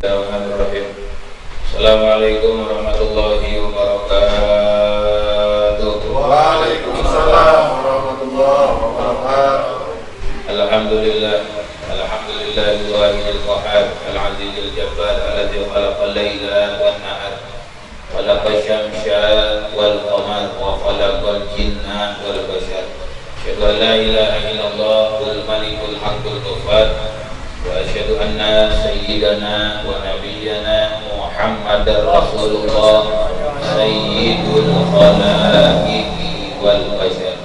Bismillahirrahmanirrahim. Assalamualaikum warahmatullahi wabarakatuh. Waalaikumsalam warahmatullahi wabarakatuh. Alhamdulillah, alhamdulillahil wahidil qahhar, al-azizil jabbar, alladzi khalaqal laila wan nahar, khalaqasy syamsa wal qamar, wa khalaqal jinna wal bashar. Asyhadu an la ilaha illallahul malikul haqqul ghaffar. Wa asyhadu anna sayyidana wa nabiyyana Muhammadar Rasulullah sayyidul khalaiqi wal bashar.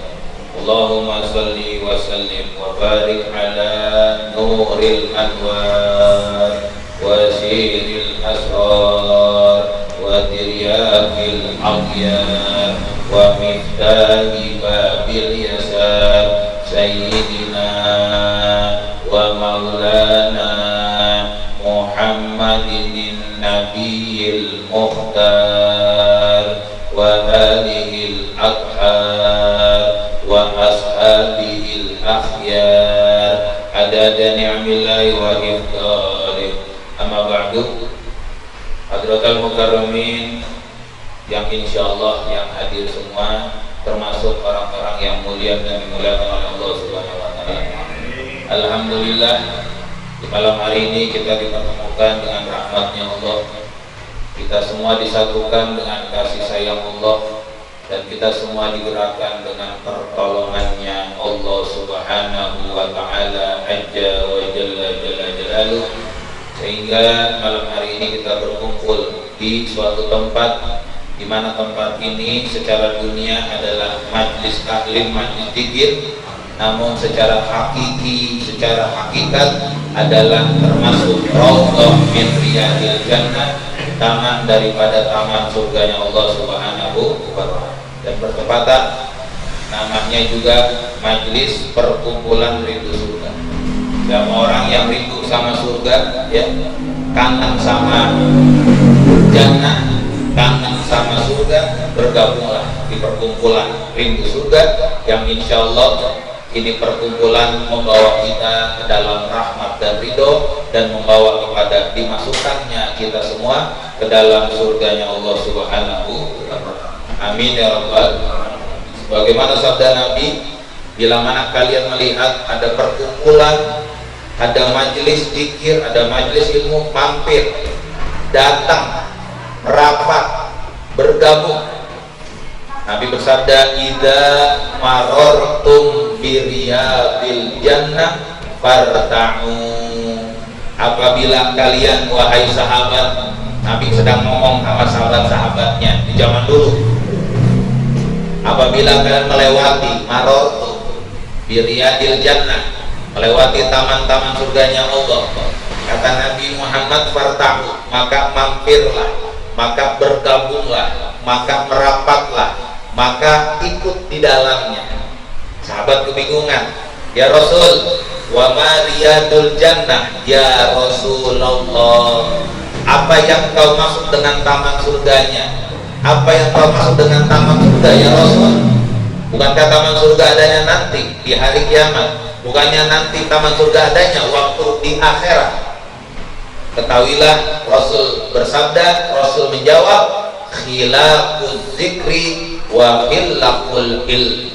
Allahumma salli wa sallim wa barik ala nuril anwar wa siril asrar wa tiryaqil aqyar wa miftahi babil yasar sayyidina wa maulana Muhammadin nabiyil mukhtar wa alihil athhar wa ashabihil akhyar adada ni'amillahi wa ifdalih. Amma ba'du, hadratal mukarramin yang insyaallah yang hadir semua, termasuk orang-orang yang mulia dan dimuliakan oleh Allah Subhanahu wa taala. Alhamdulillah, di malam hari ini kita dipertemukan dengan rahmatnya Allah. Kita semua disatukan dengan kasih sayang Allah, dan kita semua digerakkan dengan pertolongannya Allah Subhanahu wa ta'ala Azza wa Jalla Jalaluh, sehingga malam hari ini kita berkumpul di suatu tempat, di mana tempat ini secara dunia adalah majlis taklim, majlis zikir, namun secara hakiki, secara hakikat adalah termasuk raudhah min riyadil jannah, taman daripada taman surganya Allah Subhanahu wa ta'ala. Dan bertepatan namanya juga majlis perkumpulan rindu surga. Sama orang yang rindu sama surga, ya, kangen sama jannah, kangen sama surga, bergabunglah di perkumpulan rindu surga yang insya Allah ini perkumpulan membawa kita ke dalam rahmat dan ridho, dan membawa kepada dimasukkannya kita semua ke dalam surganya Allah Subhanahu wa ta'ala. Amin ya rabbal alamin. Bagaimana sabda Nabi, bila mana kalian melihat ada perkumpulan, ada majelis zikir, ada majelis ilmu, mampir, datang, rapat, bergabung. Nabi bersabda, idza marartum biriyadil jannah farta'u. Apabila kalian, wahai sahabat, Nabi sedang ngomong sama sahabat-sahabatnya di zaman dulu, apabila kalian melewati marartum biriyadil jannah, melewati taman-taman surganya Allah, kata Nabi Muhammad, farta'u, maka mampirlah, maka bergabunglah, maka merapatlah, maka ikut di dalamnya. Sahabat kebingungan, ya Rasul, wa ma riyadul jannah ya Rasulullah, apa yang kau maksud dengan taman surganya? Apa yang kau maksud dengan taman surga ya Rasul? Bukankah taman surga adanya nanti di hari kiamat? Bukannya nanti taman surga adanya waktu di akhirat? Ketahuilah, Rasul bersabda, Rasul menjawab, khilafuz zikri wa khilaful ilm,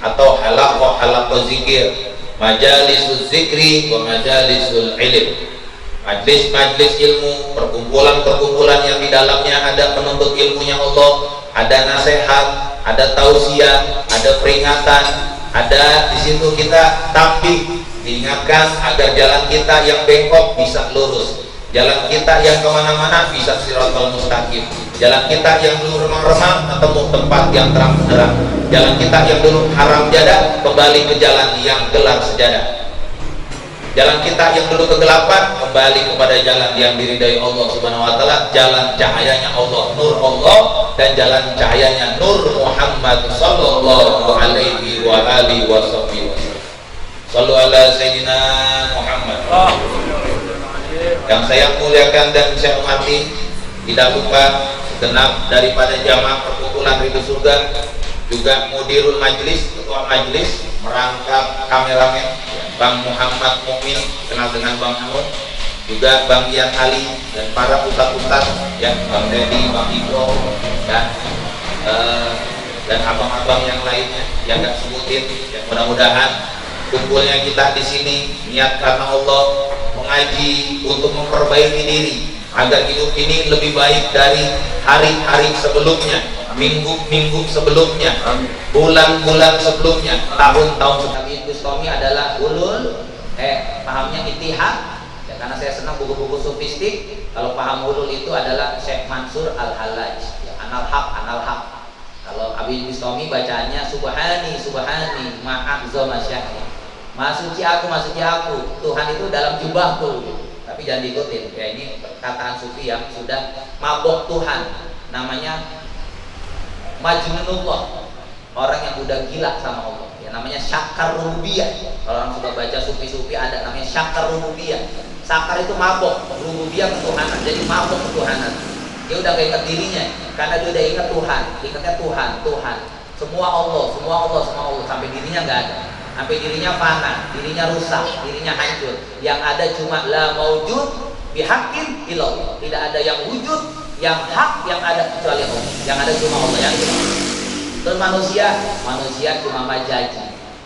atau halaqah zikir, majalisuz zikri wa majalisul ilm. Majlis-majlis ilmu, perkumpulan-perkumpulan yang di dalamnya ada penuntut ilmunya Allah, ada nasihat, ada tausiah, ada peringatan, ada di situ kita tampil, diingatkan agar jalan kita yang bengkok bisa lurus, jalan kita yang kemana-mana bisa siratal mustaqim, jalan kita yang dulu remang-remang ketemu tempat yang terang benderang, jalan kita yang dulu haram jadah kembali ke jalan yang gelar sejadah, jalan kita yang dulu kegelapan kembali kepada jalan yang diridai Allah Subhanahu wa ta'ala, jalan cahayanya Allah, nur Allah, dan jalan cahayanya Nur Muhammad sallallahu alaihi wa alihi wasallam. Sallu ala Sayyidina Muhammad. Yang saya muliakan dan saya hormati, tidak lupa segenap daripada jamaah perkumpulan rindu surga, juga mudirul majlis, ketua majlis, merangkap kameramen Bang Muhammad Mukmin, kenal dengan Bang Amun, juga Bang Ian Ali dan para ustadz-ustadz yang Bang Dedi, Bang Ibro dan abang-abang yang lainnya yang gak sebutin. Ya, mudah-mudahan kumpulnya kita di sini niat karena Allah, mengaji untuk memperbaiki diri agar hidup ini lebih baik dari hari-hari sebelumnya, minggu-minggu sebelumnya, bulan-bulan sebelumnya, tahun-tahun sebelumnya. Bustami adalah ulul, pahamnya Ittihad ya, karena saya senang buku-buku sofistik. Kalau paham ulul itu adalah Syekh Mansur Al-Hallaj ya, Anal Haq, Anal Haq. Kalau Habib Bustami bacanya Subhani, Subhani, ma'azoma syahri, Maha suci aku, Maha suci aku. Tuhan itu dalam jubahku gitu. Tapi jangan diikutin ya, ini perkataan sufi yang sudah mabok Tuhan, namanya Majnunullah, orang yang udah gila sama Allah ya, namanya syakar rububiyah. Kalau orang suka baca sufi-sufi ada namanya syakar rububiyah. Syakar itu mabok, rububiyah ketuhanan, jadi mabok ketuhanan. Dia udah gak ingat dirinya karena dia udah ingat Tuhan, ingatnya Tuhan, Tuhan, semua Allah, semua Allah, semua Allah, sampai dirinya nggak ada, sampai dirinya fana, dirinya rusak, dirinya hancur. Yang ada cuma la maujud bihaqqin illallah, tidak ada yang wujud yang hak yang ada kecuali Allah, yang ada cuma Allah, yang cuma Allah. Terus manusia cuma majaji,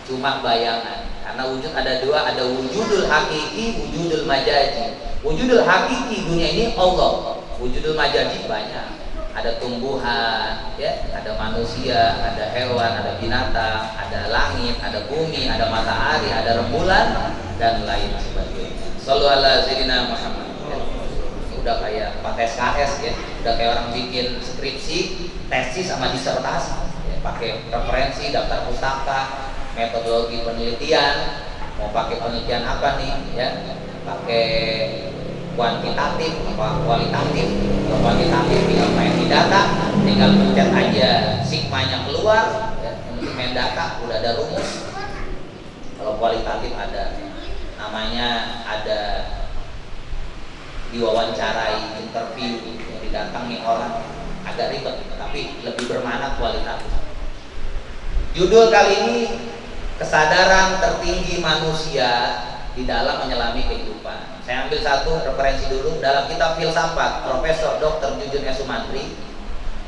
cuma bayangan. Karena wujud ada dua, ada wujudul hakiki, wujudul majaji. Wujudul hakiki dunia ini Allah, wujudul majaji banyak. Ada tumbuhan, ya, ada manusia, ada hewan, ada binatang, ada langit, ada bumi, ada matahari, ada rembulan dan lain sebagainya. Shallallahu ala sayyidina Muhammad. Ya. Ini udah kayak Pak SKS ya, udah kayak orang bikin skripsi, tesis sama disertasi. Ya, pakai referensi, daftar pustaka, metodologi penelitian, mau pakai penelitian apa nih? Ya, pakai kuantitatif apa kualitatif. Kalau kuantitatif tinggal main di data, tinggal pencet aja sigmanya keluar ya, untuk main data udah ada rumus. Kalau kualitatif ada namanya, ada diwawancarai, interview, didatangi orang, agak ribet tapi lebih bermakna kualitatif. Judul kali ini kesadaran tertinggi manusia di dalam menyelami kehidupan. Saya ambil satu referensi dulu dalam kitab filsafat Profesor Dr. Jujun S. Sumantri.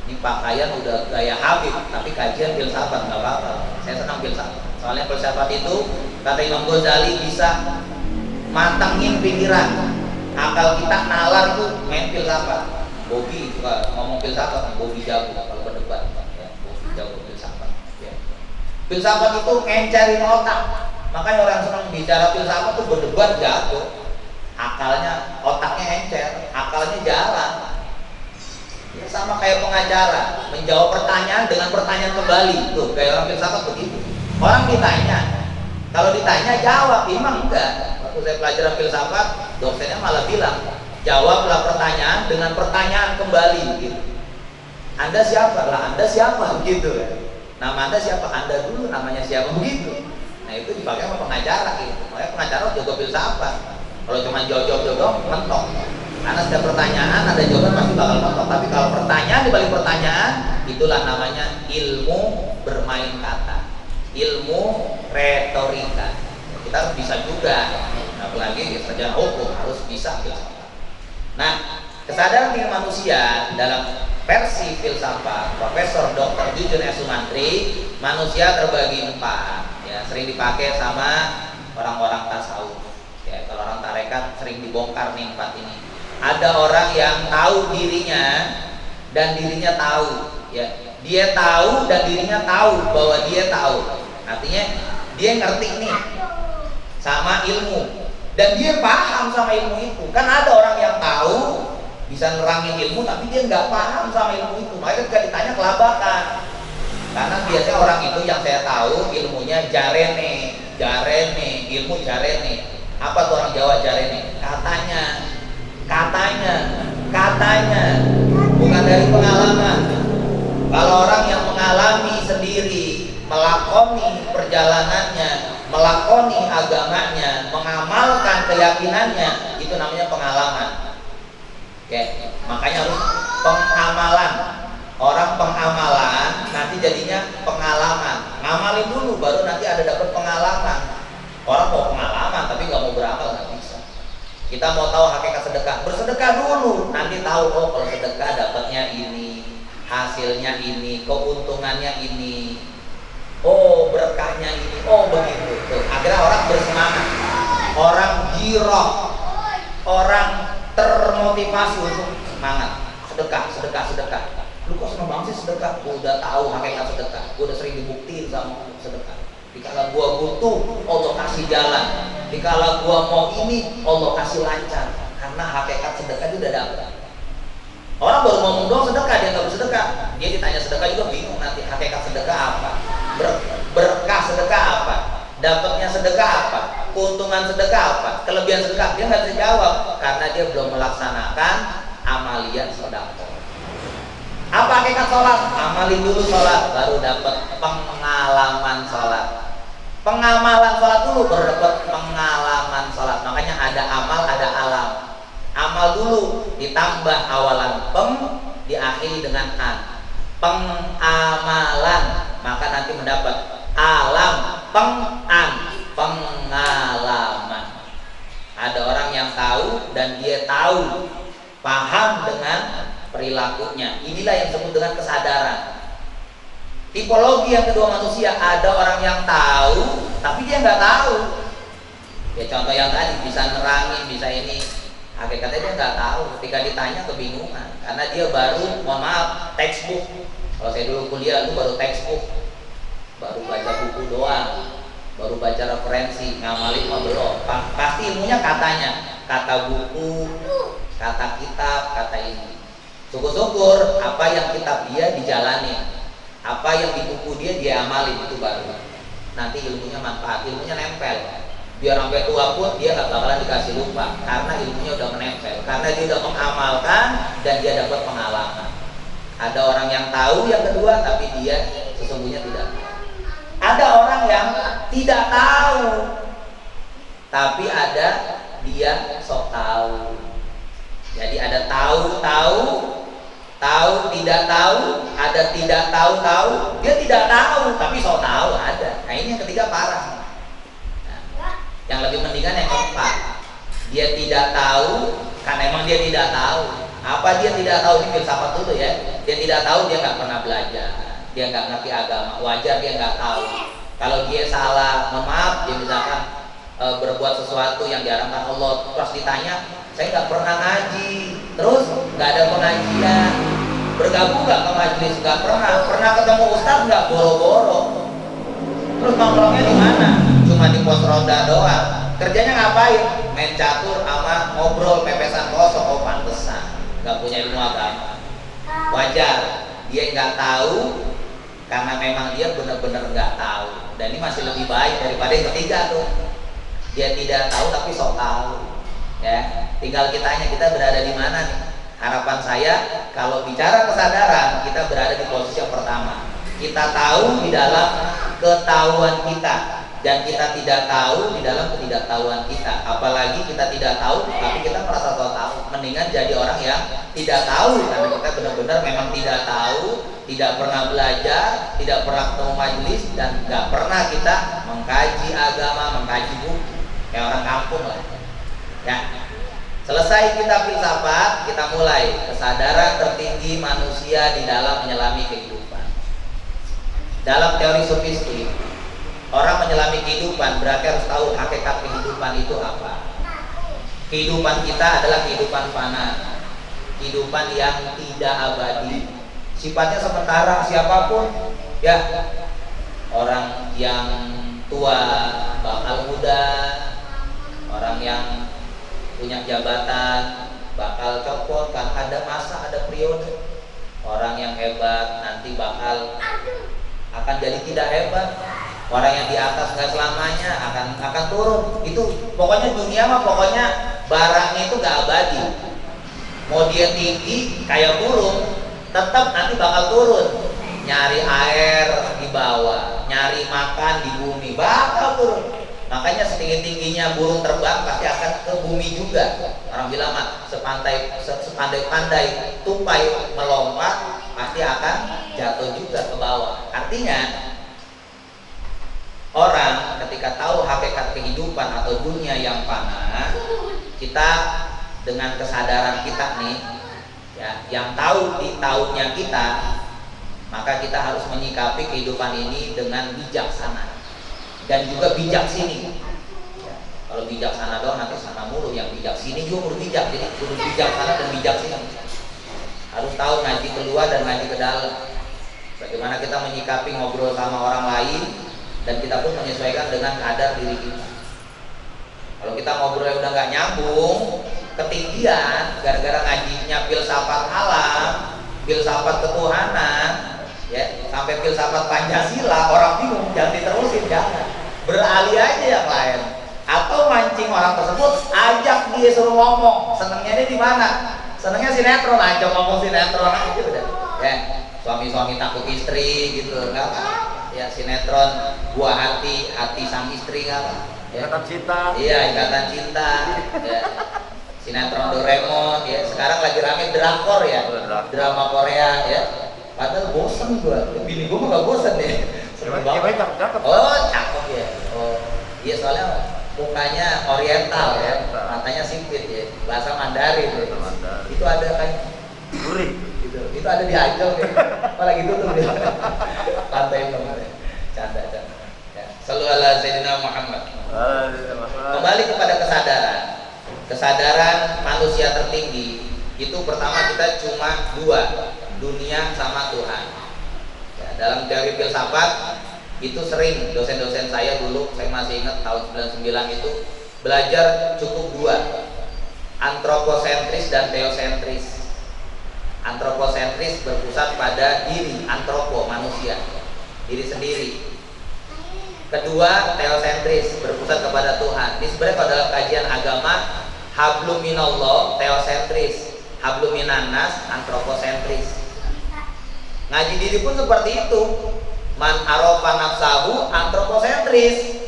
Ini pakaian udah gaya Habib, tapi kajian filsafat nggak apa-apa. Saya senang filsafat. Soalnya filsafat itu kata Imam Ghazali bisa matangin pikiran. Akal kita nalar tuh main filsafat. Bobi juga ngomong filsafat, Bobi jago kalau berdebat. Ya, Bobi jago filsafat. Ya. Filsafat itu ngencerin otak. Makanya orang senang bicara filsafat tuh berdebat jago. Akalnya, otaknya encer, akalnya jalan. Ya, sama kayak pengacara menjawab pertanyaan dengan pertanyaan kembali. Tuh, kayak orang filsafat begitu. Orang ditanya, kalau ditanya jawab, Imam enggak. Waktu saya pelajaran filsafat, dosennya malah bilang, jawablah pertanyaan dengan pertanyaan kembali gitu. Anda siapa? Lah, Anda siapa? Begitu ya. Nama Anda siapa? Anda dulu namanya siapa? Begitu. Nah, itu dipakai sama pengacara gitu. Makanya pengacara jago filsafat. Kalau cuma jawab-jawab mentok. Karena setiap pertanyaan ada jawaban pasti bakal mentok. Tapi kalau pertanyaan dibalik pertanyaan, itulah namanya ilmu bermain kata, ilmu retorika. Kita harus bisa juga. Apalagi sarjana hukum harus bisa filsafat. Nah, kesadaran diri manusia dalam versi filsafat Profesor Dr. Jujun S. Sumantri, manusia terbagi 4. Ya, sering dipakai sama orang-orang tasawuf. Ya, kalau orang tarekat sering dibongkar nih 4 ini. Ada orang yang tahu dirinya dan dirinya tahu. Ya, dia tahu dan dirinya tahu bahwa dia tahu. Artinya dia ngerti nih sama ilmu dan dia paham sama ilmu itu. Kan ada orang yang tahu bisa nerangin ilmu tapi dia nggak paham sama ilmu itu. Makanya ketika ditanya kelabakan. Karena biasanya orang itu yang saya tahu ilmunya jarene, ilmu jarene. Apa tuh orang Jawa jarene? Katanya, bukan dari pengalaman. Kalau orang yang mengalami sendiri, melakoni perjalanannya, melakoni agamanya, mengamalkan keyakinannya, itu namanya pengalaman. Oke, makanya harus pengamalan. Orang pengamalan nanti jadinya pengalaman. Ngamalin dulu baru nanti ada dapat pengalaman. Orang mau pengalaman tapi nggak mau beramal nggak bisa. Kita mau tahu hakikat sedekah, bersedekah dulu, nanti tahu oh kalau sedekah dapatnya ini, hasilnya ini, keuntungannya ini, oh berkahnya ini, oh begitu. Tuh, akhirnya orang bersemangat, orang giroh, orang termotivasi untuk semangat, sedekah, sedekah, sedekah. Lu kok seneng banget sih sedekah? Gua udah tahu hakikat sedekah, gua udah sering dibuktiin sama sedekah. Dikala gua butuh, Allah kasih jalan. Dikala gua mau ini, Allah kasih lancar. Karena hakikat sedekah itu udah dapat. Orang baru ngomong doang sedekah, dia nggak bersedekah. Dia ditanya sedekah juga bingung nanti hakikat sedekah apa, berkah sedekah apa, dapatnya sedekah apa, keuntungan sedekah apa, kelebihan sedekah. Dia nggak bisa jawab karena dia belum melaksanakan amalian sedekah. Apa hakikat sholat? Amalin dulu sholat, baru dapat pengalaman sholat. Pengamalan sholat dulu, baru dapat pengalaman sholat. Makanya ada amal, ada alam. Amal dulu, ditambah awalan diakhiri dengan an. Pengamalan, maka nanti mendapat alam, pengalaman. Ada orang yang tahu dan dia tahu, paham dengan perilakunya. Inilah yang disebut dengan kesadaran. Tipologi yang kedua manusia, ada orang yang tahu tapi dia nggak tahu. Ya contoh yang tadi, bisa nerangin, bisa ini, hakikatnya dia nggak tahu. Ketika ditanya kebingungan karena dia baru, mohon maaf, textbook. Kalau saya dulu kuliah itu baru textbook, baru baca buku doang, baru baca referensi, ngamalin mah belum. Pasti ilmunya katanya, kata buku, kata kitab, kata ini. Syukur-syukur apa yang kitab dia dijalani, apa yang di buku dia amalin, itu baru nanti ilmunya manfaat, ilmunya nempel. Biar sampai tua pun dia nggak bakalan dikasih lupa karena ilmunya udah menempel, karena dia udah mengamalkan dan dia dapat pengalaman. Ada orang yang tahu yang kedua tapi dia sesungguhnya tidak tahu. Ada orang yang tidak tahu tapi ada dia sok tahu. Jadi ada tahu, tidak tahu, ada tidak tahu, dia tidak tahu tapi sok tahu ada. Nah ini yang ketiga parah. Nah, yang lebih mendingan yang keempat, dia tidak tahu karena emang dia tidak tahu. Apa dia tidak tahu? Ini filsafat dulu ya. Dia tidak tahu, dia nggak pernah belajar, dia nggak ngerti agama, wajar dia nggak tahu. Kalau dia salah, mohon maaf, dia misalkan berbuat sesuatu yang diharamkan Allah, terus ditanya, saya nggak pernah ngaji, terus nggak ada pengajian, bergabung nggak ke majelis, nggak pernah ketemu ustadz nggak, boro-boro, terus nongkrongnya di mana? Cuma di pos ronda doang, kerjanya ngapain? Main catur sama ngobrol pepesan kosong. Oh pantesan nggak punya ilmu agama. Wajar dia nggak tahu karena memang dia benar-benar nggak tahu, dan ini masih lebih baik daripada yang ketiga tuh, dia tidak tahu tapi sok tahu. Ya, tinggal kitanya, kita berada di mana nih. Harapan saya kalau bicara kesadaran, kita berada di posisi yang pertama. Kita tahu di dalam ketahuan kita, dan kita tidak tahu di dalam ketidaktahuan kita. Apalagi kita tidak tahu tapi kita merasa tahu. Mendingan jadi orang yang tidak tahu karena kita benar-benar memang tidak tahu, tidak pernah belajar, tidak pernah ketemu majelis, dan nggak pernah kita mengkaji agama, mengkaji buku, kayak orang kampung lah. Ya, selesai kita filsafat, kita mulai kesadaran tertinggi manusia di dalam menyelami kehidupan. Dalam teori sofistik, orang menyelami kehidupan berarti harus tahu hakikat kehidupan itu apa. Kehidupan kita adalah kehidupan fana, kehidupan yang tidak abadi, sifatnya sementara. Siapapun, ya, orang yang tua bakal muda, orang yang punya jabatan bakal copot, kan ada masa, ada periode. Orang yang hebat nanti bakal akan jadi tidak hebat. Orang yang di atas nggak selamanya akan turun. Itu pokoknya dunia mah pokoknya barangnya itu nggak abadi. Mau dia tinggi kayak burung, tetap nanti bakal turun. Nyari air di bawah, nyari makan di bumi, bakal turun. Makanya setinggi-tingginya burung terbang pasti akan ke bumi juga. Orang bilang mah sepandai-pandai tupai melompat pasti akan jatuh juga ke bawah. Artinya orang ketika tahu hakikat kehidupan atau dunia yang fana, kita dengan kesadaran kita nih, ya, yang tahu di tahunnya kita, maka kita harus menyikapi kehidupan ini dengan bijaksana dan juga bijak sini. Ya, kalau bijaksana doang nanti sana mulu, yang bijak sini juga perlu bijak, jadi perlu bijaksana dan bijak sini. Harus tahu ngaji keluar dan ngaji ke dalam. Bagaimana kita menyikapi ngobrol sama orang lain, dan kita pun menyesuaikan dengan kadar diri kita. Kalau kita ngobrolnya udah nggak nyambung, ketinggian, gara-gara ngajinya filsafat alam, filsafat ketuhanan, ya, sampai filsafat Pancasila, orang bingung, jangan diterusin, jangan. Beralih aja yang lain. Atau mancing orang tersebut, ajak dia suruh ngomong. Senengnya dia di mana? Senengnya sinetron, ajak ngomong sinetron aja udah. Ya, suami-suami takut istri gitu, nggak apa? Ya, sinetron Buah Hati, Hati Sang Istri nggak apa? Ya. Ikatan cinta. Iya, Ikatan Cinta. Ya. Sinetron Doraemon, ya. Sekarang lagi rame drakor ya, drama Korea ya. Padahal bosen gua, bini gua mah gak bosen ya. Cewek cakep. Oh, cakep ya. Oh, iya soalnya mukanya oriental ya, matanya sipit ya, bahasa Mandarin ya. Itu ada kan Gurih. gitu. Itu ada di Ancol ya. Oh lagi tutup dia. Pantai kemarin. Canda. Ya. Sallallahu alaihi Sayyidina Muhammad. Kembali kepada kesadaran. Kesadaran manusia tertinggi itu pertama kita cuma dua, dunia sama Tuhan. Ya, dalam teori filsafat itu sering dosen-dosen saya dulu, saya masih ingat tahun 99 itu belajar cukup dua, antroposentris dan teosentris. Antroposentris berpusat pada diri, antropo manusia, diri sendiri. Kedua, teosentris berpusat kepada Tuhan. Ini sebenarnya kalau dalam kajian agama, hablum minallah teosentris, hablum minannas antroposentris. Ngaji diri pun seperti itu. Man arofa nafsahu antroposentris,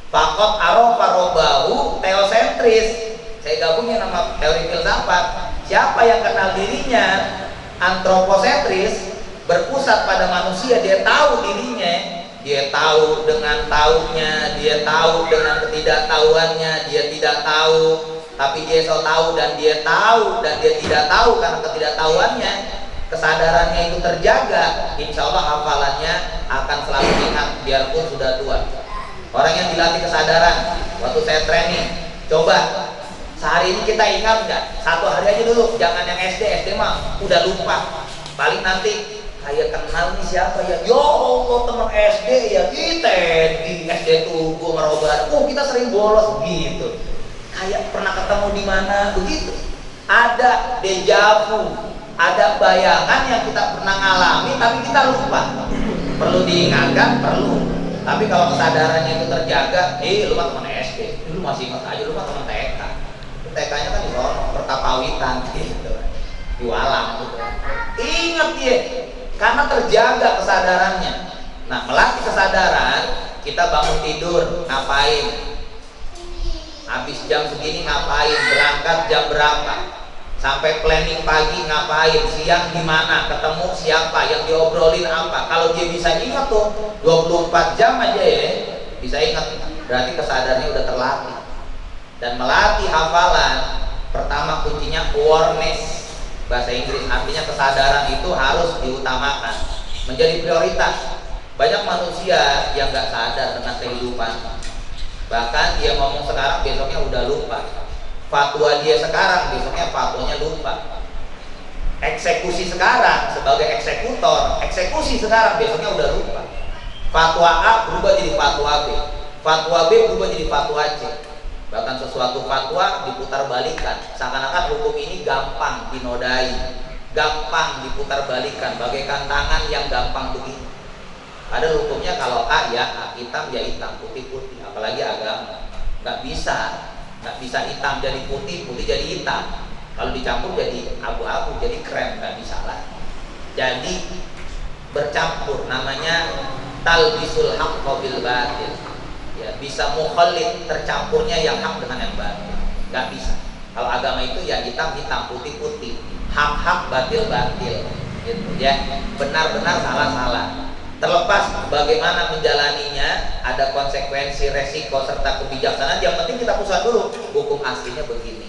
faqat arofa robbahu teosentris. Saya gabungin sama teori filsafat. Siapa yang kenal dirinya antroposentris, berpusat pada manusia, dia tahu dirinya. Dia tahu dengan taunya, dia tahu dengan ketidaktahuannya, dia tidak tahu, tapi dia so tahu dan dia tahu dan dia tidak tahu karena ketidaktahuannya. Kesadarannya itu terjaga, insya Allah hafalannya akan selalu ingat biarpun sudah tua. Orang yang dilatih kesadaran, waktu saya training, coba sehari ini kita ingat nggak? Satu hari aja dulu, jangan yang SD mah udah lupa. Paling nanti kayak kenal nih siapa ya? Ya Allah, teman SD ya, kita di SD tuh gua ngerobat. Oh, kita sering bolos gitu. Kayak pernah ketemu di mana begitu. Ada dejavu, ada bayangan yang kita pernah ngalami tapi kita lupa. Perlu diingatkan, perlu. Tapi kalau kesadarannya itu terjaga, lu mah teman SD, lu masih ingat aja, lu mah teman TK. TK-nya kan di sono, Pertapawitan gitu. Di Walang gitu. Ingat dia. Karena terjaga kesadarannya. Nah, melatih kesadaran, kita bangun tidur ngapain, habis jam segini ngapain, berangkat jam berapa, sampai planning pagi ngapain, siang di mana, ketemu siapa, yang diobrolin apa. Kalau dia bisa ingat tuh 24 jam aja ya, bisa ingat, berarti kesadarannya udah terlatih. Dan melatih hafalan, pertama kuncinya awareness, bahasa Inggris, artinya kesadaran itu harus diutamakan, menjadi prioritas. Banyak manusia yang nggak sadar dengan kehidupan, bahkan dia ngomong sekarang besoknya udah lupa, fatwa dia sekarang besoknya fatwanya lupa, eksekusi sekarang sebagai eksekutor, eksekusi sekarang besoknya udah lupa, fatwa A berubah jadi fatwa B, fatwa B berubah jadi fatwa C. Bahkan sesuatu fatwa diputar balikan, seakan-akan hukum ini gampang dinodai, gampang diputar balikan, bagaikan tangan yang gampang begini. Ada hukumnya kalau A ya A, hitam ya hitam, putih putih, apalagi agama nggak bisa hitam jadi putih, putih jadi hitam. Kalau dicampur jadi abu-abu, jadi krem, nggak bisa lah. Jadi bercampur, namanya talbisul haqqa bil batil. Ya, bisa mukhalid, tercampurnya yang hak dengan yang batil. Nggak bisa. Kalau agama itu ya hitam hitam, putih putih, hak hak, batil batil, gitu ya. Benar-benar salah. Terlepas bagaimana menjalaninya, ada konsekuensi, resiko serta kebijaksanaan. Yang penting kita pusat dulu, hukum aslinya begini.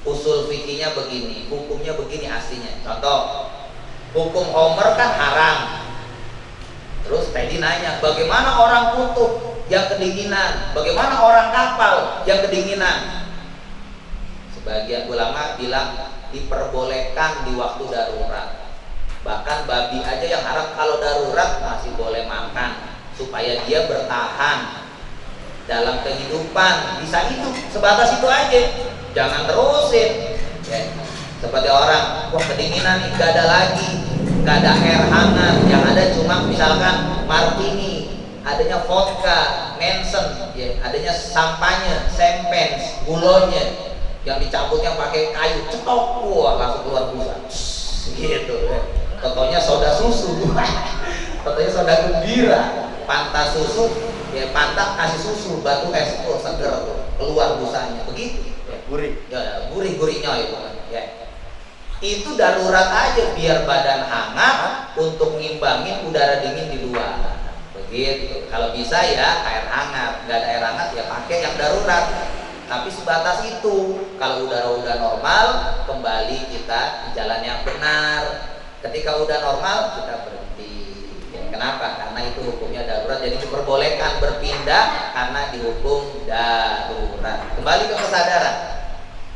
usul fikihnya begini, hukumnya begini aslinya. Contoh, hukum Homer kan haram. Terus Teddy nanya, bagaimana orang kutub yang kedinginan? Bagaimana orang kapal yang kedinginan? Sebagian ulama bilang diperbolehkan di waktu darurat. Bahkan babi aja yang haram kalau darurat masih boleh makan supaya dia bertahan dalam kehidupan. Bisa itu, sebatas itu aja. Jangan terusin. Ya. Seperti orang, wah kedinginan nih, gak ada lagi, gak ada air hangat, yang ada cuma misalkan martini, adanya vodka, Manson, ya, adanya sampahnya, champagne, bulonya, yang dicabutnya pakai kayu, cetok, wah langsung keluar busa, gitu. Ya. Contohnya soda susu, contohnya soda gembira, pantas susu, ya pantas kasih susu, batu es tuh seger tuh, keluar busanya, begitu. Ya. Gurih. Ya, gurih-gurihnya itu, ya. Itu darurat aja biar badan hangat untuk ngimbangin udara dingin di luar. Begitu. Kalau bisa ya air hangat, nggak ada air hangat ya pakai yang darurat. Tapi sebatas itu. Kalau udah normal, kembali kita di jalan yang benar. Ketika udah normal, kita berhenti. Ya, kenapa? Karena itu hukumnya darurat. Jadi diperbolehkan berpindah karena dihukum darurat. Kembali ke kesadaran.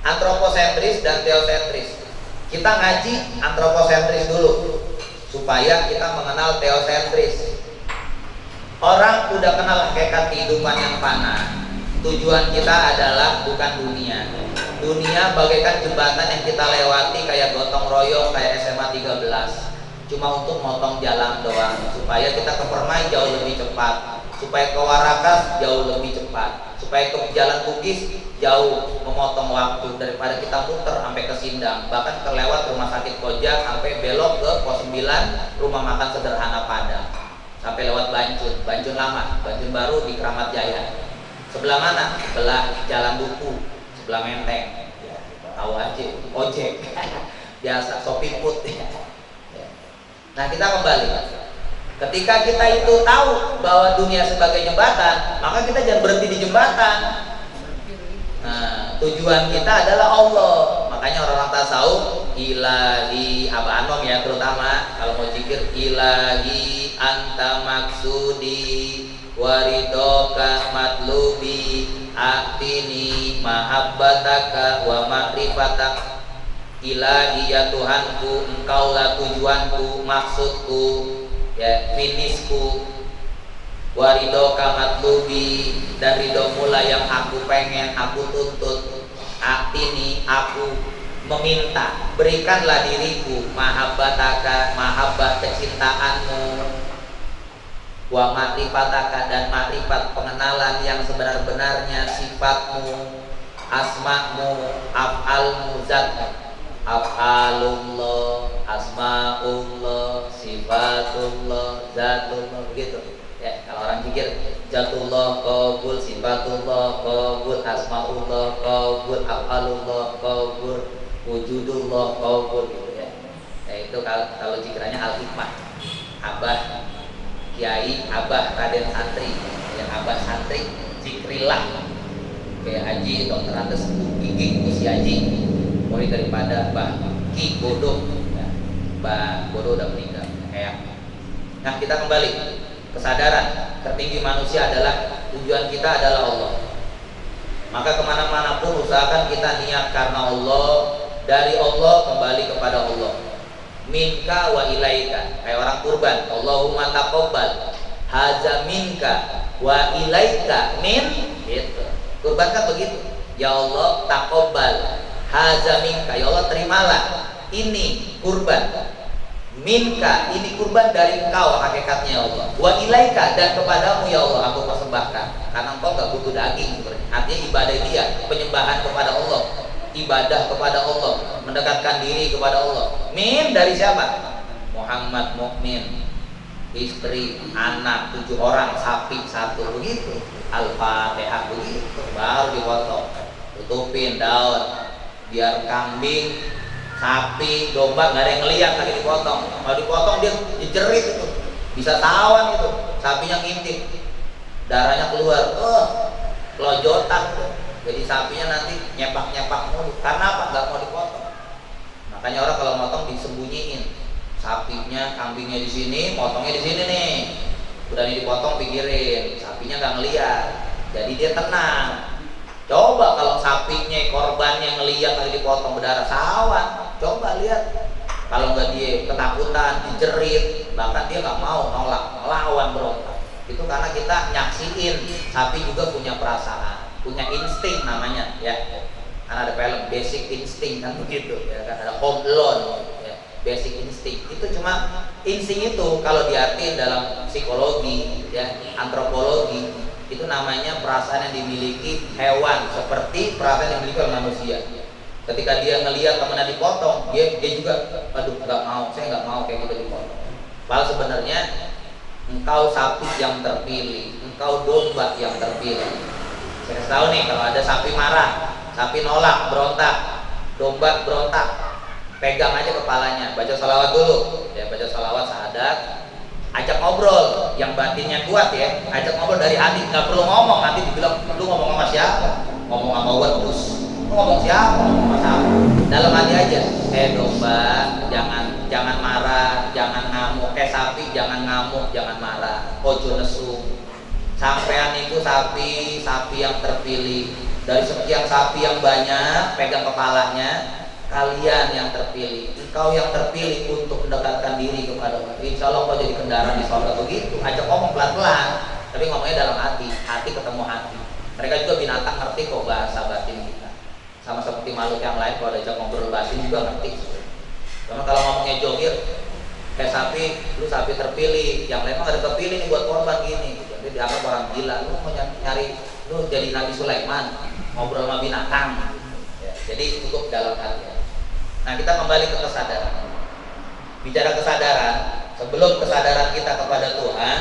Antroposentris dan teosentris. Kita ngaji antroposentris dulu supaya kita mengenal teosentris. Orang udah kenal hakikat kehidupan yang fana. Tujuan kita adalah bukan dunia. Dunia bagaikan jembatan yang kita lewati kayak gotong royong, kayak SMA 13. Cuma untuk motong jalan doang supaya kita ke Permai jauh lebih cepat, supaya ke Warakas jauh lebih cepat, supaya ke Jalan Bugis jauh memotong waktu daripada kita muter sampai ke Sindang, bahkan terlewat rumah sakit Koja sampai belok ke pos 9 rumah makan sederhana Padang, sampai lewat Banjun lama, Banjun baru di Keramat Jaya. Sebelah mana? Sebelah Jalan Duku, sebelah Menteng. Ya, tahu aja, ojek biasa, sopir put. Nah kita kembali. Ketika kita itu tahu bahwa dunia sebagai jembatan, maka kita jangan berhenti di jembatan. Nah, tujuan kita adalah Allah. Makanya orang-orang tasawuf ilahi Abah Anom ya terutama kalau mau zikir ilahi anta maksudi waridoka matlubi atini mahabbataka wa makrifatak. Ilahi ya Tuhanku, engkaulah tujuanku, maksudku, ya finishku, waridoka matlubi, dan ridomulah yang aku pengen, aku tuntut. Atini, aku meminta, berikanlah diriku mahabbataka, mahabbat kecintaanmu, wa makrifataka, dan makrifat pengenalan yang sebenar-benarnya sifatmu, asma'mu, af'almu, zatmu. Af'alullah, asma'ullah, sifatullah, zatullah, begitu. Ya, kalau orang pikir zatullah qabul, sifatullah qabul, asma'ullah qabul, af'alullah qabul, wujudullah qabul gitu ya. Ya itu kalau pikirannya al-hikmah. Abah Kiai, Abah Raden Santri, yang Abah Santri zikrillah. Kayak Haji Dr. Andes Gigi Musi Haji, murid daripada Mbah Ki Bodoh, ya. Mbah Bodoh udah meninggal. Nah kita kembali kesadaran tertinggi manusia adalah tujuan kita adalah Allah. Maka kemana-mana pun usahakan kita niat karena Allah, dari Allah kembali kepada Allah. Minka wa ilaika, kayak orang kurban. Allahumma taqabbal haza minka wa ilaika min, gitu. Kurban kan begitu. Ya Allah taqabbal haza minka, ya Allah terimalah ini kurban, minka ini kurban dari engkau hakikatnya ya Allah, wa ilaika dan kepadamu ya Allah aku persembahkan, karena engkau gak butuh daging sebenarnya. Artinya ibadah dia penyembahan kepada Allah, ibadah kepada Allah, mendekatkan diri kepada Allah. Min dari siapa? Muhammad mukmin, istri, anak 7 orang, sapi 1, begitu. Al-Fatihah begitu, baru dipotong, tutupin daun biar kambing, sapi, domba nggak ada yang ngeliat lagi dipotong. Kalau dipotong dia dijerit itu, bisa tawan itu, sapinya ngintip, darahnya keluar, kelojotan itu. Jadi sapinya nanti nyepak-nyepak mulu. Karena apa? Nggak mau dipotong. Makanya orang kalau motong disembunyiin. Sapinya, kambingnya di sini, motongnya di sini nih. Udah nih dipotong, pikirin. Sapinya nggak ngeliat. Jadi dia tenang. Coba kalau sapinya, korbannya ngeliat lagi dipotong berdarah, sawan. Coba lihat. Kalau nggak dia ketakutan, dijerit, bahkan dia nggak mau nolak, melawan, berontak. Itu karena kita nyaksiin. Sapi juga punya perasaan, punya insting namanya, ya. Karena ada film Basic Instinct kan begitu, ya kan, ada Home Alone, ya. Basic Instinct itu cuma insting itu kalau diartiin dalam psikologi, ya, antropologi, itu namanya perasaan yang dimiliki hewan seperti perasaan yang dimiliki oleh manusia. Ketika dia ngelihat temennya dipotong, dia juga, aduh nggak mau, saya nggak mau kayak gitu dipotong. Padahal sebenarnya engkau sapi yang terpilih, engkau domba yang terpilih. Saya kasih tahu nih, kalau ada sapi marah, sapi nolak, berontak, domba berontak, pegang aja kepalanya, baca sholawat dulu, ya, baca sholawat syahadat, ajak ngobrol, yang batinnya kuat ya, ajak ngobrol dari hati, nggak perlu ngomong, nanti dibilang lu ngomong sama siapa, ngomong sama wedus, lu ngomong siapa, ngomong sama siapa, dalam hati aja, domba, jangan marah, jangan ngamuk, sapi jangan ngamuk, jangan marah, ojo nesu, sampean itu sapi yang terpilih, dari sekian sapi yang banyak, pegang kepalanya, kalian yang terpilih, engkau yang terpilih untuk mendekatkan diri kepada Allah. Insya Allah kau jadi kendaraan di surga. Begitu, ajak ngomong pelan-pelan, tapi ngomongnya dalam hati, hati ketemu hati. Mereka juga binatang ngerti kok bahasa batin kita, sama seperti makhluk yang lain. Kalau ajak ngobrol batin juga ngerti. Karena kalau ngomongnya jogir, kayak sapi, lu sapi terpilih, yang lain mah ada kepilih nih buat korban gini. Jadi dianggap orang gila, lu mau nyari, lu jadi Nabi Sulaiman, ngobrol sama binatang. Ya, jadi cukup dalam hati. Nah, kita kembali ke kesadaran. Bicara kesadaran, sebelum kesadaran kita kepada Tuhan,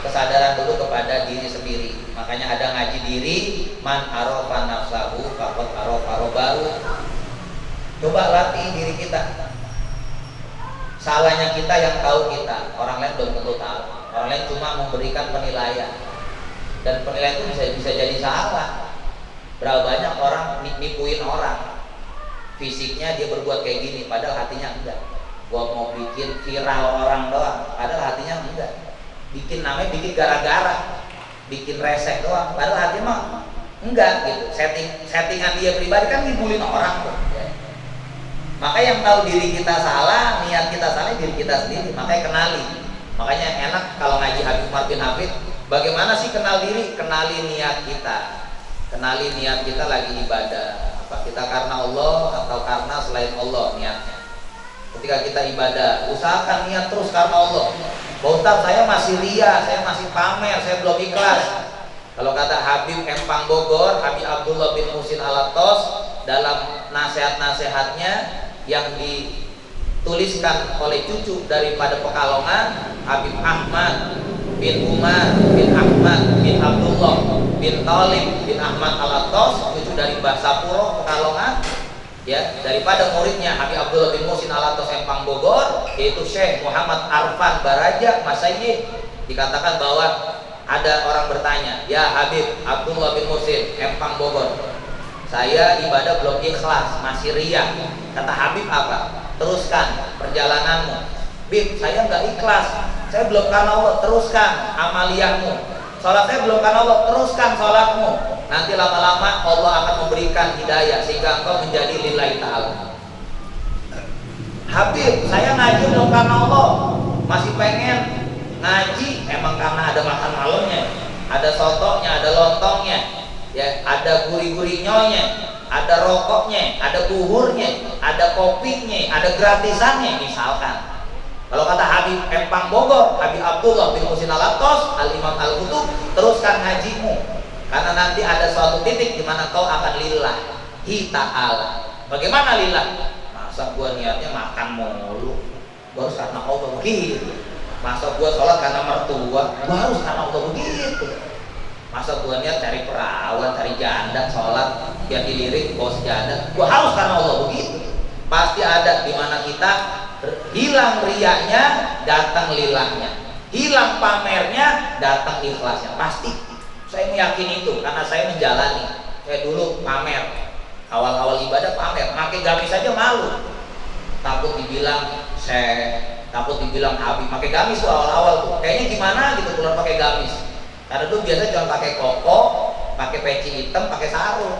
kesadaran dulu kepada diri sendiri. Makanya ada ngaji diri, man arofa nafsahu faqad arofa rabbahu. Coba latih diri kita. Salahnya kita yang tahu kita, orang lain belum tentu tahu. Orang lain cuma memberikan penilaian. Dan penilaian itu bisa jadi salah. Berapa banyak orang nipuin orang. Fisiknya dia berbuat kayak gini, padahal hatinya enggak. Gua mau bikin viral orang doang, padahal hatinya enggak. Bikin namanya bikin gara-gara, bikin resek doang, padahal hatinya mah enggak gitu. Settingan dia pribadi kan ngibulin orang tuh. Ya. Maka yang tahu diri kita salah, niat kita salah, diri kita sendiri. Makanya kenali. Makanya enak kalau ngaji Habib Umar bin Hafid. Bagaimana sih kenal diri? Kenali niat kita. Kenali niat kita lagi ibadah. Kita karena Allah atau karena selain Allah niatnya. Ketika kita ibadah, usahakan niat terus karena Allah. Ustaz, saya masih ria, saya masih pamer, saya belum ikhlas. Kalau kata Habib Empang Bogor, Habib Abdullah bin Muhsin Al-Attos, dalam nasihat-nasihatnya yang dituliskan oleh cucu daripada Pekalongan, Habib Ahmad bin Umar bin Ahmad bin Abdullah bin Talib bin Ahmad Al-Attos, cucu dari Mbah Sapuro Pekalongan, ya, daripada muridnya Habib Abdullah bin Muhsin Al-Attos Empang Bogor, yaitu Syekh Muhammad Arfan Baraja Masayyid. Dikatakan bahwa ada orang bertanya, ya Habib Abdullah bin Muhsin Empang Bogor, saya ibadah belum ikhlas, masih riya. Kata Habib apa? Teruskan perjalananmu. Bib, saya nggak ikhlas, saya belum karena Allah, teruskan amaliyahmu. Sholat saya belum karena Allah, teruskan sholatmu. Nanti lama-lama Allah akan memberikan hidayah sehingga engkau menjadi lillahi ta'ala. Habib, saya ngaji belum karena Allah, masih pengen ngaji emang karena ada makan malamnya, ada sotonya, ada lontongnya, ya, ada gurih-gurih-nyonya, ada rokoknya, ada buhurnya, ada kopinya, ada gratisannya misalkan. Kalau kata Habib Empang Bogor, Habib Abdullah bin Muhsin Al-Attos, Al-Imam Al-Qutub, teruskan ngajimu. Karena nanti ada suatu titik di mana kau akan lillahi ta'ala. Bagaimana lillah? Masa gua niatnya makan mulu, gua harus karena Allah begitu. Masa gua sholat karena mertua, gua harus karena Allah begitu. Masa gua niat cari perawan, cari janda, sholat, biar dilirik bos janda, gua harus karena Allah begitu. Pasti ada di mana kita hilang riaknya, datang lilahnya, hilang pamernya, datang ikhlasnya. Pasti saya meyakini itu karena saya menjalani. Saya dulu pamer, awal-awal ibadah pamer, pakai gamis aja malu, takut dibilang takut dibilang habib. Pakai gamis tuh awal-awal tuh kayaknya gimana gitu keluar pakai gamis, karena dulu biasa cuma pakai koko, pakai peci hitam, pakai sarung,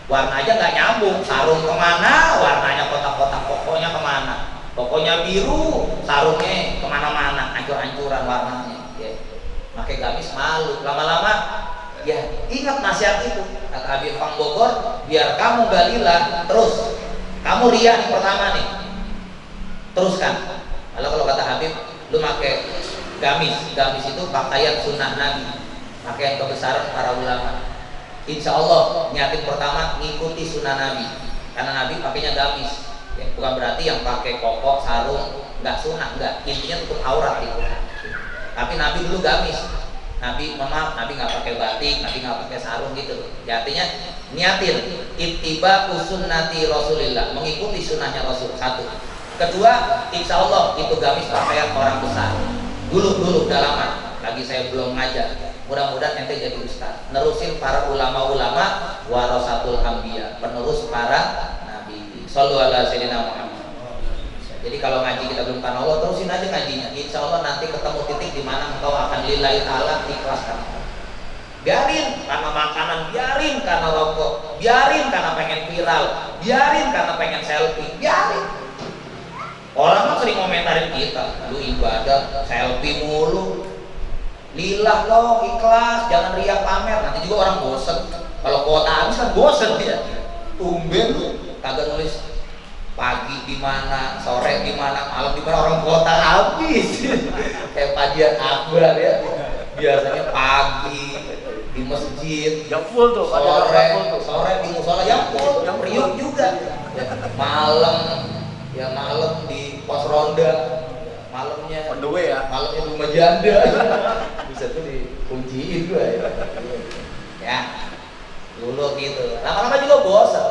warna aja nggak nyambung, sarung kemana warnanya kotak-kotak, kokonya kemana, kokonya biru, sarungnya kemana-mana, hancur-hancuran warnanya ya. Pakai gamis malu, lama-lama ya ingat nasihat itu kata Habib Pang Bogor, biar kamu gak lillah terus, kamu riya nih pertama nih, teruskan. Lalu kalau kata Habib, lu pakai gamis itu pakaian sunnah Nabi, pakaian kebesaran para ulama. Insya Allah niatin pertama ngikuti sunnah Nabi, karena Nabi pakainya gamis ya, bukan berarti yang pakai koko sarung nggak sunnah, nggak, intinya tutup aurat itu. Tapi Nabi dulu gamis, Nabi maaf, Nabi nggak pakai batik, Nabi nggak pakai sarung gitu. Ya, artinya niatin ittiba sunnati Rasulillah, mengikuti sunnahnya Rasul. Satu. Kedua, insya Allah itu gamis pakaian orang besar. Dulu udah lama, lagi saya belum ngajar. Mudah-mudahan ente jadi ustaz, nerusin para ulama-ulama warasatul anbiya, penerus para nabi. Shallu ala sayyidina Muhammad. Jadi kalau ngaji kita belum karena Allah, terusin aja ngajinya. Insya Allah nanti ketemu titik di mana engkau akan lillahi ta'ala ikhlaskan. Biarin karena makanan, biarin karena rokok, biarin karena pengen viral, biarin karena pengen selfie, biarin. Orang kan sering komentarin kita, lu ibadah selfie mulu, lillah loh, ikhlas, jangan riak pamer. Nanti juga orang bosen. Kalau kuota habis kan bosen dia. Tumben lu kagak nulis pagi di mana, sore di mana, malam di mana, orang kota habis. Kayak padian akbar ya. Biasanya pagi di masjid, yang full tuh, sore di musola yang full, yang riuh juga. Malam di pos ronda, malamnya on the way ya, malamnya rumah janda. Bisa tuh dikunciin gue ya. Ya, dulu gitu. Lama-lama juga bosan.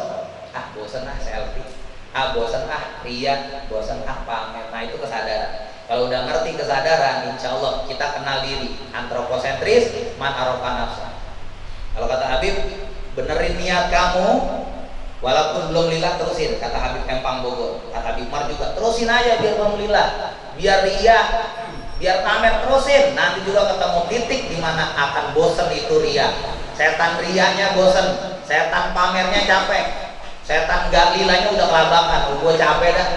Bosan selfie. Bosan riya, bosan pamer. Nah itu kesadaran. Kalau udah ngerti kesadaran, insya Allah kita kenal diri. Antroposentris, man arofa nafsa. Kalau kata Habib, benerin niat kamu, walaupun belum lillah terusin. Kata Habib Empang Bogor, kata Habib Mar juga, terusin aja biar belum lillah, biar riya, biar pamer, terusin. Nanti juga ketemu titik di mana akan bosan itu riya. Setan riyanya bosan, setan pamernya capek. Setan gak lilahnya udah kelabakan, gue capek dah,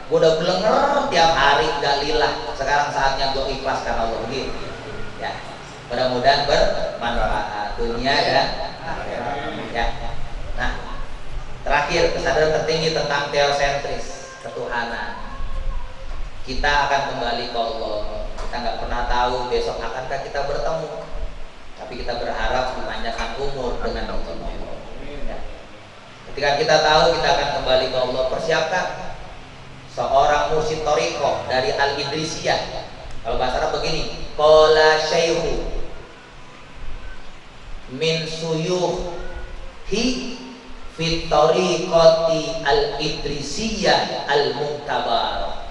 gue udah belenger tiap hari gak lilah. Sekarang saatnya gue ikhlaskan Allah begitu. Ya, mudah-mudahan bermanfaat dunia dan akhirat. Ya. Nah, terakhir kesadaran tertinggi tentang teosentris, ketuhanan. Kita akan kembali ke Allah. Kita nggak pernah tahu besok akankah kita bertemu, tapi kita berharap dipanjangkan umur dengan Allah. Ketika kita tahu kita akan kembali ke Allah, persiapkan. Seorang mursyid thariqah dari Al-Idrisiyah, kalau bahasa Arab begini, qala syaihu min suyuhi fit thariqati Al-Idrisiyah al-mu'tabar.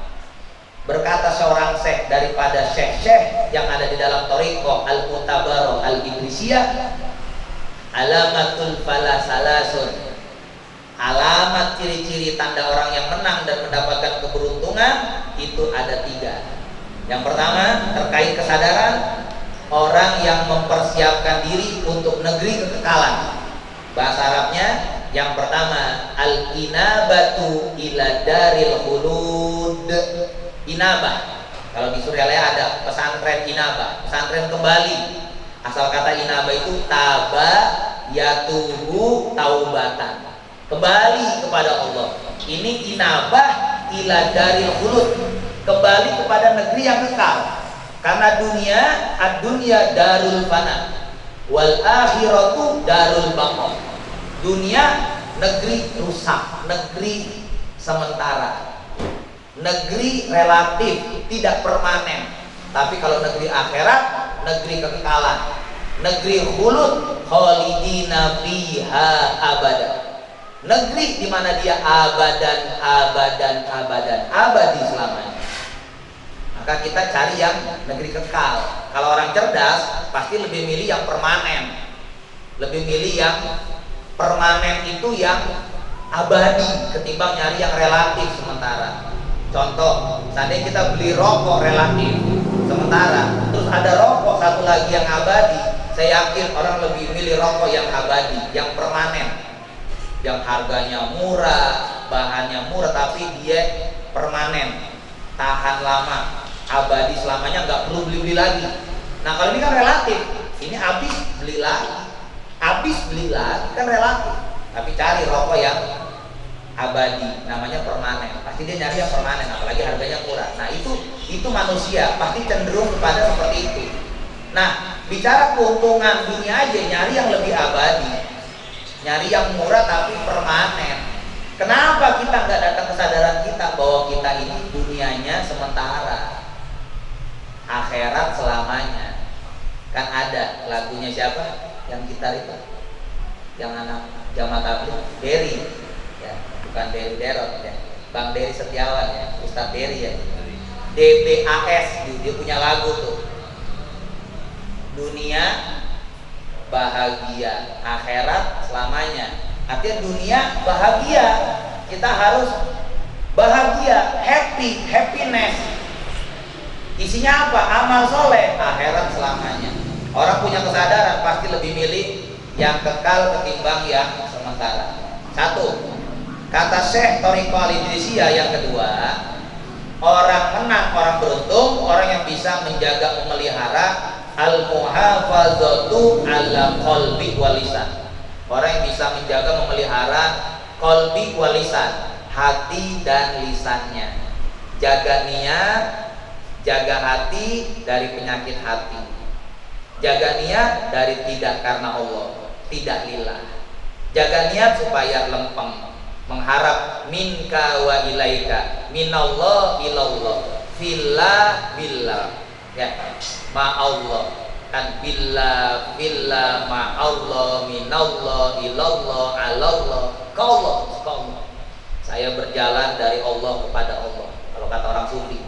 Berkata seorang syekh daripada syekh-syekh yang ada di dalam thariqah al-mu'tabar Al-Idrisiyah, alamatul falah salasun. Alamat ciri-ciri tanda orang yang menang dan mendapatkan keberuntungan itu ada 3. Yang pertama terkait kesadaran, orang yang mempersiapkan diri untuk negeri kekekalan. Bahasa Arabnya yang pertama al-inabatu ila daril khulud. Inabah, kalau di Suryalaya ada pesantren inabah, pesantren kembali. Asal kata inabah itu taba yatubu taubatan, kembali kepada Allah. Ini inabah ila daril khulud, kembali kepada negeri yang kekal. Karena dunia darul fana, wal akhiratu darul baqa. Dunia negeri rusak, negeri sementara, negeri relatif, tidak permanen. Tapi kalau negeri akhirat, negeri kekekalan, negeri khulud, khalidina fiha abada. Negeri di mana dia abadan abadi selamanya. Maka kita cari yang negeri kekal. Kalau orang cerdas pasti lebih milih yang permanen, lebih milih yang permanen itu yang abadi ketimbang nyari yang relatif sementara. Contoh, seandainya kita beli rokok relatif sementara, terus ada rokok satu lagi yang abadi, saya yakin orang lebih milih rokok yang abadi, yang permanen, yang harganya murah, bahannya murah, tapi dia permanen, tahan lama, abadi selamanya, nggak perlu beli-beli lagi. Nah kalau ini kan relatif, ini habis beli lagi, kan relatif. Tapi cari rokok yang abadi, namanya permanen. Pasti dia nyari yang permanen, apalagi harganya murah. Nah itu manusia pasti cenderung kepada seperti itu. Nah bicara keuntungan dunia aja, nyari yang lebih abadi, nyari yang murah tapi permanen. Kenapa kita nggak datang kesadaran kita bahwa kita ini dunianya sementara, akhirat selamanya? Kan ada lagunya siapa yang gitar itu, yang anak Jamaah Tabligh, Dery ya, bukan Dery Derot ya, Bang Dery Setiawan ya, Ustadz Dery ya, DBAS, dia punya lagu tuh, dunia bahagia, akhirat selamanya. Artinya dunia bahagia, kita harus bahagia, happiness. Isinya apa? Amal soleh, akhirat selamanya. Orang punya kesadaran pasti lebih milih yang kekal ketimbang yang sementara. Satu, kata Syekh Thariqah Al-Idrisiyah yang kedua, orang menang, orang beruntung, orang yang bisa menjaga, memelihara al-muhafazatu ala qalbi wal lisan. Orang yang bisa menjaga, memelihara qalbi wal lisan, hati dan lisannya. Jaga niat, jaga hati dari penyakit hati. Jaga niat dari tidak karena Allah, tidak lillah. Jaga niat supaya lempeng, mengharap minka wa ilaika, minallah ilallah, fillah billah ya, ma'allah kan, billah ma'allah, minallah ilallah, alallah, kaulah. Saya berjalan dari Allah kepada Allah, kalau kata orang sufi.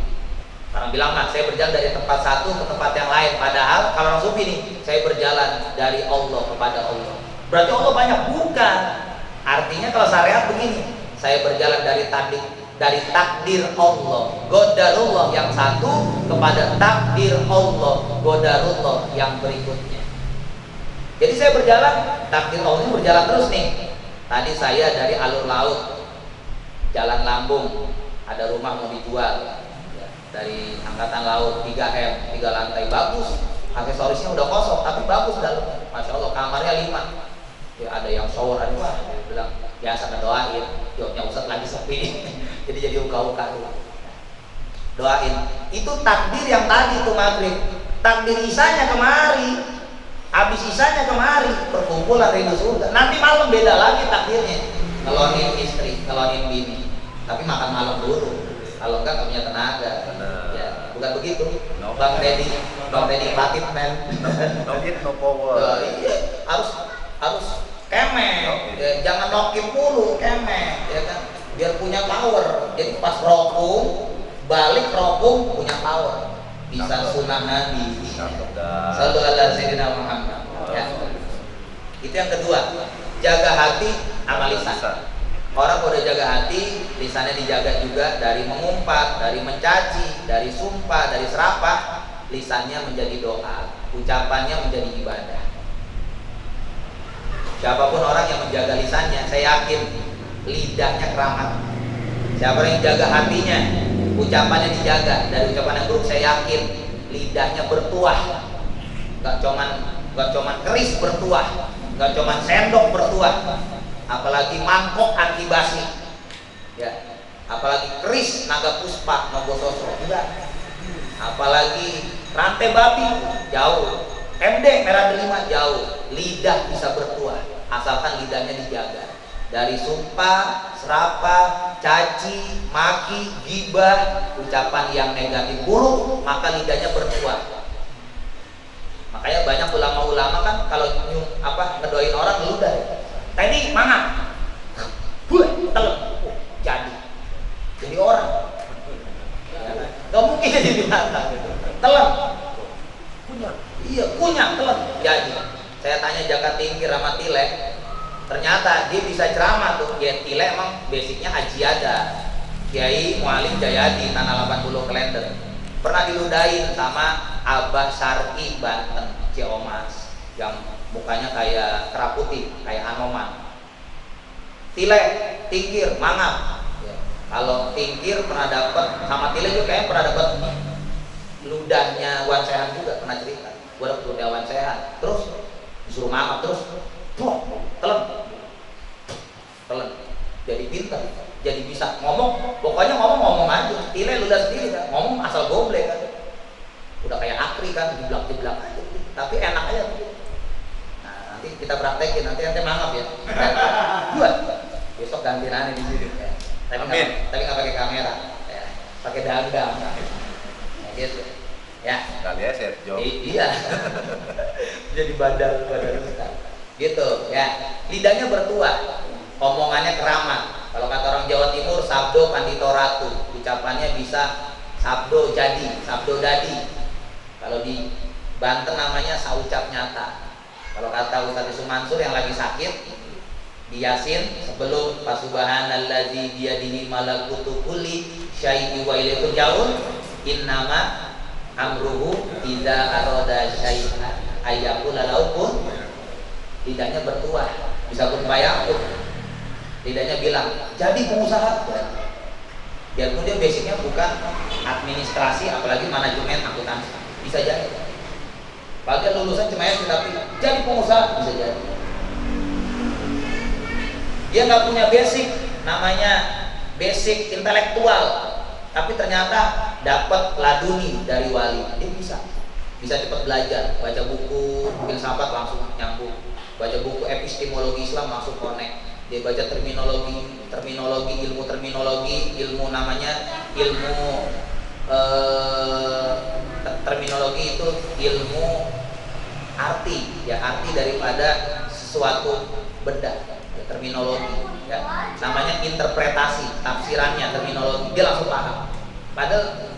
Orang bilang, nah, saya berjalan dari tempat satu ke tempat yang lain. Padahal kalau orang sufi nih, saya berjalan dari Allah kepada Allah. Berarti Allah banyak? Bukan. Artinya kalau syariat begini, saya berjalan dari takdir Allah, qadarullah yang satu, kepada takdir Allah, qadarullah yang berikutnya. Jadi saya berjalan, takdir Allah ini berjalan terus nih. Tadi saya dari alur laut, jalan lambung, ada rumah mau dijual, dari angkatan laut 3M, 3 lantai, bagus, aksesorisnya udah kosong tapi bagus dalamnya, masya Allah, kamarnya 5 ya, ada yang shower, ada yang bilang biasa ngedoain, jawabnya Ustadz lagi sepi jadi uka-uka dulu, doain. Itu takdir yang tadi itu maghrib, takdir isanya kemari, habis isanya kemari, perkumpulan rindu surga. Nanti malam beda lagi takdirnya, ngelonin istri, ngelonin bini, tapi makan malam dulu, kalau enggak punya tenaga. Ya, bukan begitu. Bang Deddy Latif men. No heat, no power. Iya, harus kemek. Ya, jangan nokip mulu, kemek, ya kan? Biar punya power. Jadi pas rokung, balik rokung punya power. Bisa sunnah Nabi. Sallu ala Sayyidina Muhammad. Ya. Itu yang kedua. Jaga hati, amal lisan. Orang udah jaga hati, lisannya dijaga juga dari mengumpat, dari mencaci, dari sumpah, dari serapah. Lisannya menjadi doa, ucapannya menjadi ibadah. Siapapun orang yang menjaga lisannya, saya yakin lidahnya keramat. Siapa yang jaga hatinya, ucapannya dijaga dari ucapan yang buruk, saya yakin lidahnya bertuah. Gak cuman keris bertuah, gak cuman sendok bertuah, apalagi mangkok anti basi, ya, apalagi keris naga puspa nogososo juga, apalagi rantai babi jauh, MD merah delima jauh. Lidah bisa bertuah asalkan lidahnya dijaga dari sumpah, serapah, caci, maki, gibah, ucapan yang negatif buruk, maka lidahnya bertuah. Makanya banyak ulama-ulama kan kalau ngedoain orang ludah. Tadi mana? Telem. Jadi orang. Gak mungkin jadi binatang gitu. Telem. Kunyah. Iya, kunyah, telem. Jadi saya tanya Jaka Tingkir sama Tilek, Ternyata dia bisa ceramah tuh. Ya Tile emang basicnya haji ada. Kiai Mualim Jayadi Tanah 80 Klender pernah diludahin sama Abah Syar'i Banten Ciomas yang mukanya kayak kera putih, kayak Anoman. Tile, tingkir, mangap. Ya. Kalau tingkir pernah dapat sama Tile juga kayaknya pernah dapat ludahnya Wan Sehan juga, pernah cerita. Gua dapet ludah Wan Sehan, terus disuruh mangap terus, telan, jadi pintar, jadi bisa ngomong. Pokoknya ngomong aja. Tile ludah sendiri kan, ngomong asal goblek kan. Udah kayak Akri kan, diblak aja. Tapi enak aja. Nah, nanti kita praktekin, nanti mangap ya. Buat besok ganti nani di sini ya. Tapi nggak pakai kamera, ya. Pakai dangdang. Nah, gitu. Ya. Kali ya Sergio. Iya. Jadi badal Ustaz. Gitu ya. Lidahnya bertuah, omongannya keramat. Kalau kata orang Jawa Timur, sabdo pandito ratu. Ucapannya bisa sabdo jadi, sabdo dadi. Kalau di Banten namanya saucap nyata. Kalau kata Ustaz Yusuf Mansur yang lagi sakit di Yasin, sebelum Fasubhanallazi biyadihi malakutu kulli syai'in wa ilaihi turja'un, innama amruhu idza arada syai'an ayyaqula lahu kun. Lidahnya bertuah, bisa kun fayakun. Lidahnya bilang, jadi pengusaha. Biarpun dia basicnya bukan administrasi, apalagi manajemen akuntansi, bisa jadi. Padahal lulusan cuma ya, tapi jadi pengusaha bisa jadi. Dia nggak punya basic, namanya basic intelektual, tapi ternyata dapat laduni dari wali. Dia bisa cepat belajar, baca buku filsafat langsung nyambung, baca buku epistemologi Islam langsung connect. Dia baca ilmu terminologi, ilmu namanya ilmu terminologi itu ilmu arti, ya arti daripada sesuatu benda, ya, terminologi, ya namanya interpretasi, tafsirannya terminologi, dia langsung paham. Padahal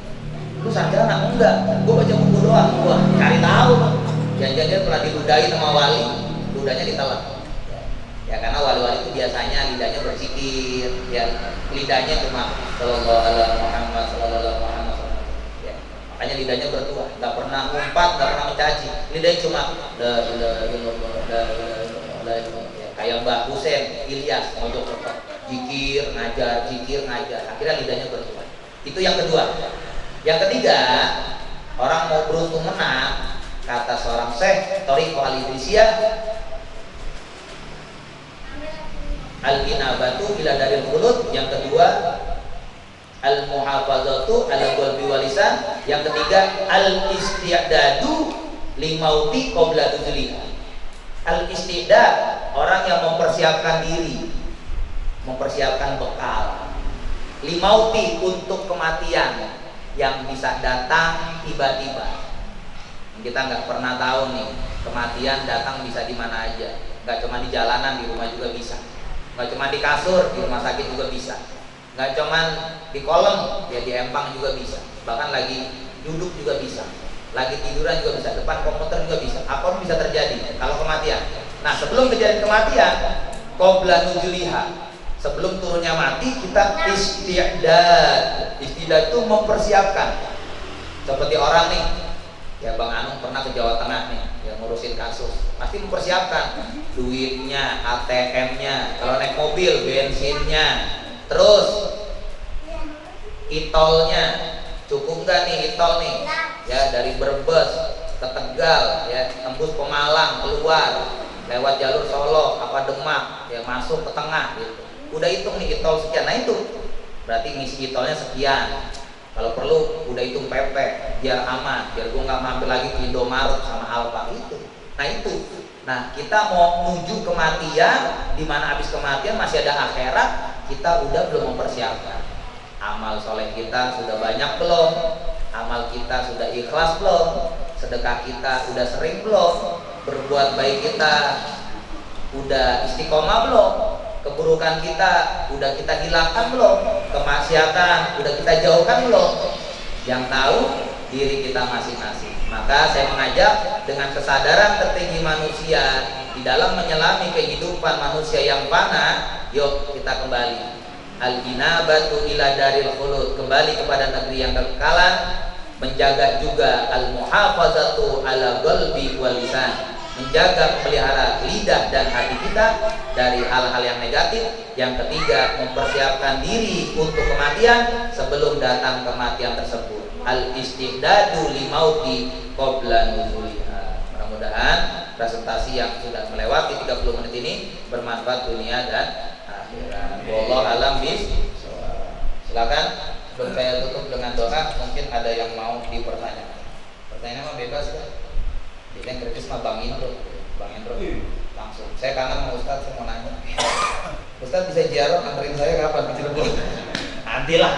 lu sarjana enggak, gua baca buku doang, gua cari tahu, jangan-jangan dia pernah diludahi sama wali, ludahnya ditelan. Ya karena wali-wali itu biasanya lidahnya berzikir, ya lidahnya cuma sallallahu alaihi Muhammad sallallahu alaihi Muhammad. Ya, makanya lidahnya bertuah, nggak pernah ngumpat, nggak pernah mencaci. Lidahnya cuma la ilaha illallah, la ilaha illallah, ya, kayak Mbah Husain Ilyas mojok tetap zikir ngajar. Akhirnya lidahnya bertuah. Itu yang kedua. Yang ketiga, orang mau beruntung menang, kata seorang Syekh Thariqah Al-Idrisiyah, al-inabatu ila daril khulud. Yang kedua, al-muhafazatu ala qalbi walisan. Yang ketiga, al-isti'dadu limauti qabla nuzulha. Al-istidad, orang yang mempersiapkan diri, mempersiapkan bekal. Limauti, untuk kematian yang bisa datang tiba-tiba. Kita nggak pernah tahu nih, kematian datang bisa di mana aja. Nggak cuma di jalanan, di rumah juga bisa. Nggak cuma di kasur, di rumah sakit juga bisa. Nggak cuma di kolam, ya di empang juga bisa. Bahkan lagi duduk juga bisa. Lagi tiduran juga bisa. Depan komputer juga bisa. Apapun bisa terjadi kalau kematian. Nah, sebelum terjadi kematian, qabla nuzuliha, sebelum turunnya mati, kita isti'dad. Isti'dad itu mempersiapkan. Seperti orang nih, ya Bang Anung pernah ke Jawa Tengah nih, yang ngurusin kasus, pasti mempersiapkan duitnya, ATM-nya, kalau naik mobil bensinnya, terus itolnya, cukup nggak nih itol nih, ya dari Brebes ke Tegal, ya tembus Pemalang, keluar lewat jalur Solo, apa Demak, ya masuk ke tengah, gitu. Udah hitung nih itol sekian, nah itu berarti ngisi itolnya sekian. Kalau perlu udah hitung PP biar aman, biar gue nggak mampir lagi ke Indomaret sama Alfa itu. Nah itu. Nah kita mau menuju kematian, di mana habis kematian masih ada akhirat, kita udah belum mempersiapkan. Amal soleh kita sudah banyak belum? Amal kita sudah ikhlas belum? Sedekah kita udah sering belum? Berbuat baik kita udah istiqomah belum? Keburukan kita udah kita hilangkan belum? Kemaksiatan udah kita jauhkan belum? Yang tahu diri kita masing-masing. Maka saya mengajak dengan kesadaran tertinggi manusia di dalam menyelami kehidupan manusia yang fana, yuk kita kembali al-inabatu ila daril khulud, kembali kepada negeri yang kekekalan, menjaga juga al-muhafazatu ala qalbi wal lisan, menjaga memelihara lidah dan hati kita dari hal-hal yang negatif. Yang ketiga, mempersiapkan diri untuk kematian sebelum datang kematian tersebut. Al-istihdadu limauti qabla nuzuliha. Mudah-mudahan presentasi yang sudah melewati 30 menit ini bermanfaat dunia dan akhirat. Wallahu alam bis. Silakan sebelum saya tutup dengan doa, mungkin ada yang mau dipertanyakan. Pertanyaan mah bebas ya. Jadi yang kritis mah Bang Indro langsung. Saya kangen sama Ustadz, saya mau nanya. Ustadz bisa ziarah anterin saya kapan ke Cirebon? Nantilah.